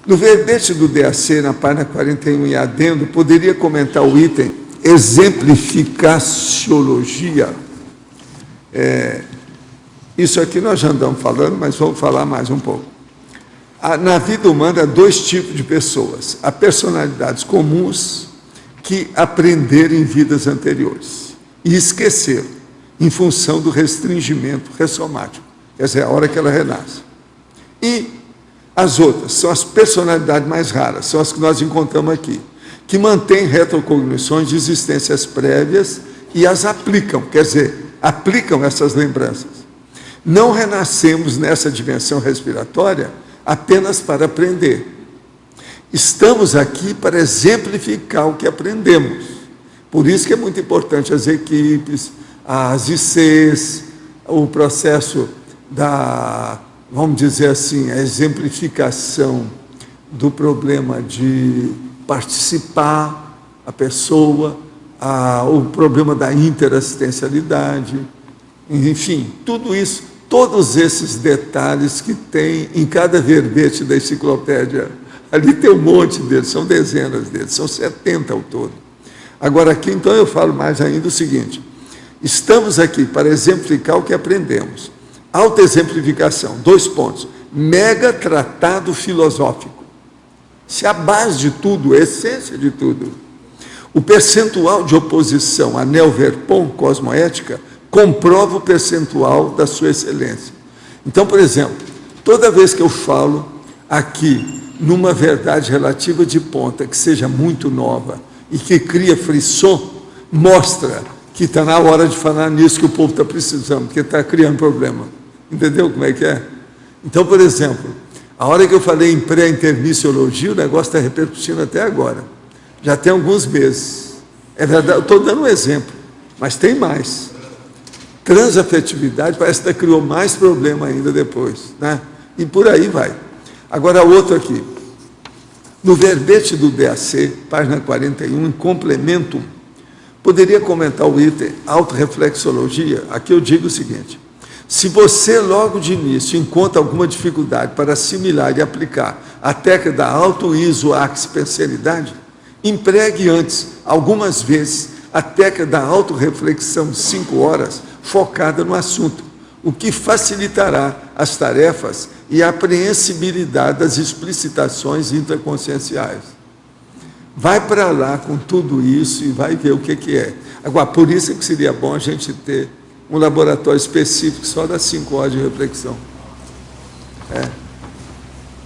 No verbete do DAC, na página 41 em adendo, poderia comentar o item exemplificaciologia. Isso aqui nós já andamos falando, mas vamos falar mais um pouco. Na vida humana, há dois tipos de pessoas. Há personalidades comuns que aprenderam em vidas anteriores e esqueceram, em função do restringimento ressomático. Essa é a hora que ela renasce. E as outras são as personalidades mais raras, são as que nós encontramos aqui, que mantêm retrocognições de existências prévias e as aplicam, quer dizer, aplicam essas lembranças. Não renascemos nessa dimensão respiratória apenas para aprender. Estamos aqui para exemplificar o que aprendemos. Por isso que é muito importante as equipes, as ICs, o processo da, vamos dizer assim, a exemplificação do problema de participar, a pessoa, o problema da interassistencialidade, enfim, tudo isso, todos esses detalhes que tem em cada verbete da enciclopédia. Ali tem um monte deles, são dezenas deles, são 70 ao todo. Agora aqui, então, eu falo mais ainda o seguinte: estamos aqui para exemplificar o que aprendemos. Autoexemplificação, 2 pontos. Mega tratado filosófico. Se a base de tudo, a essência de tudo. O percentual de oposição a Neo-Verpon, cosmoética, comprova o percentual da sua excelência. Então, por exemplo, toda vez que eu falo aqui numa verdade relativa de ponta, que seja muito nova e que cria frisson, mostra que está na hora de falar nisso que o povo está precisando, porque está criando problema. Entendeu como é que é? Então, por exemplo, a hora que eu falei em pré-intermissiologia, o negócio está repercutindo até agora. Já tem alguns meses. É verdade, eu estou dando um exemplo, mas tem mais. Transafetividade parece que criou mais problema ainda depois, né? E por aí vai. Agora, outro aqui. No verbete do DAC, página 41, em complemento, poderia comentar o item autorreflexologia. Aqui eu digo o seguinte: se você logo de início encontra alguma dificuldade para assimilar e aplicar a técnica da auto-iso-axpensenidade, empregue antes, algumas vezes, a técnica da autorreflexão de 5 horas focada no assunto, o que facilitará as tarefas e a apreensibilidade das explicitações intraconscienciais. Vai para lá com tudo isso e vai ver o que é. Agora, por isso é que seria bom a gente ter um laboratório específico só das 5 horas de reflexão.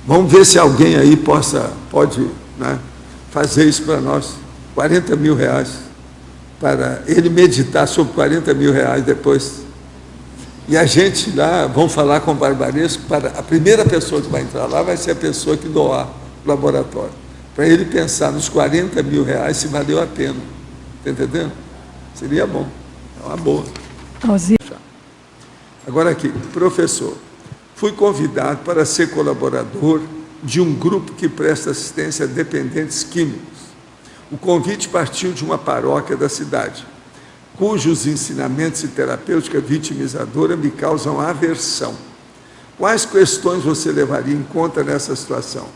Vamos ver se alguém aí pode, né, fazer isso para nós. 40 mil reais, para ele meditar sobre 40 mil reais depois. E a gente lá, vamos falar com o Barbaresco, para a primeira pessoa que vai entrar lá vai ser a pessoa que doar o laboratório, para ele pensar nos 40 mil reais se valeu a pena. Está entendendo? Seria bom, é uma boa. Agora aqui, professor, fui convidado para ser colaborador de um grupo que presta assistência a dependentes químicos. O convite partiu de uma paróquia da cidade, cujos ensinamentos e terapêutica vitimizadora me causam aversão. Quais questões você levaria em conta nessa situação?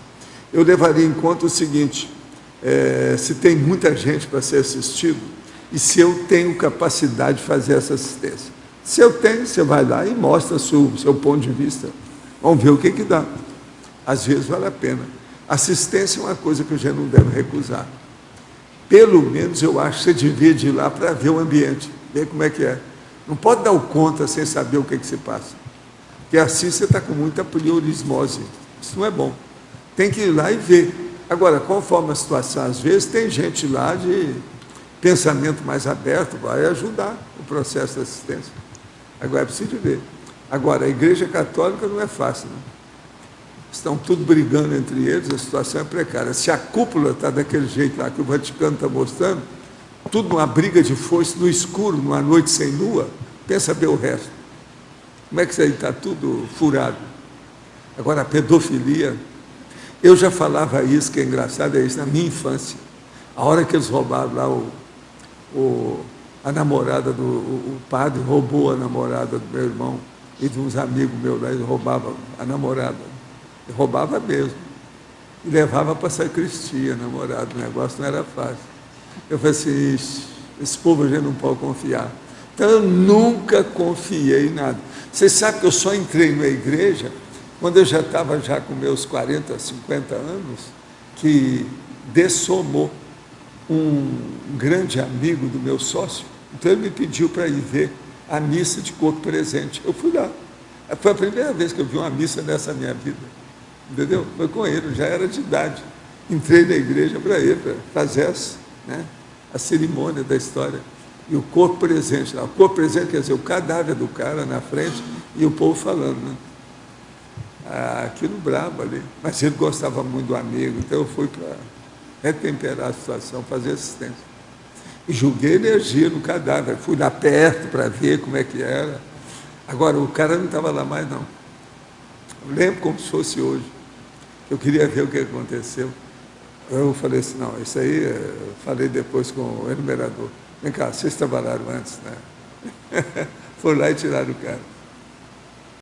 Eu levaria em conta o seguinte: se tem muita gente para ser assistido e se eu tenho capacidade de fazer essa assistência. Se eu tenho, você vai lá e mostra o seu ponto de vista. Vamos ver o que dá. Às vezes vale a pena. Assistência é uma coisa que a gente não deve recusar. Pelo menos eu acho que você devia ir lá para ver o ambiente, ver como é que é. Não pode dar o conta sem saber o que se passa. Porque assim você está com muita priorismose. Isso não é bom. Tem que ir lá e ver. Agora, conforme a situação, às vezes tem gente lá de pensamento mais aberto, vai ajudar o processo de assistência. Agora é preciso ver. Agora, a Igreja Católica não é fácil, não. Estão tudo brigando entre eles, a situação é precária. Se a cúpula está daquele jeito lá que o Vaticano está mostrando, tudo uma briga de foice no escuro, numa noite sem lua, pensa bem o resto. Como é que isso aí está tudo furado? Agora, a pedofilia, eu já falava isso, que é engraçado, é isso, na minha infância. A hora que eles roubaram lá a namorada o padre roubou a namorada do meu irmão e de uns amigos meus lá, ele roubava a namorada. Ele roubava mesmo. e levava para a sacristia, namorado, o negócio não era fácil. Eu falei assim, esse povo a gente não pode confiar. Então eu nunca confiei em nada. Vocês sabem que eu só entrei na igreja quando eu já estava com meus 40, 50 anos, que dessomou um grande amigo do meu sócio. Então ele me pediu para ir ver a missa de corpo presente. Eu fui lá. Foi a primeira vez que eu vi uma missa nessa minha vida. Entendeu? Foi com ele, eu já era de idade. Entrei na igreja para ir, para fazer a cerimônia da história. E o corpo presente lá. O corpo presente quer dizer o cadáver do cara na frente e o povo falando, né? Aquilo brabo ali. Mas ele gostava muito do amigo, então eu fui para retemperar a situação, fazer assistência. E julguei energia no cadáver. Fui lá perto para ver como é que era. Agora, o cara não estava lá mais, não. Eu lembro como se fosse hoje. Eu queria ver o que aconteceu. Eu falei assim, não, isso aí, eu falei depois com o enumerador. Vem cá, vocês trabalharam antes, né? Foram lá e tiraram o cara.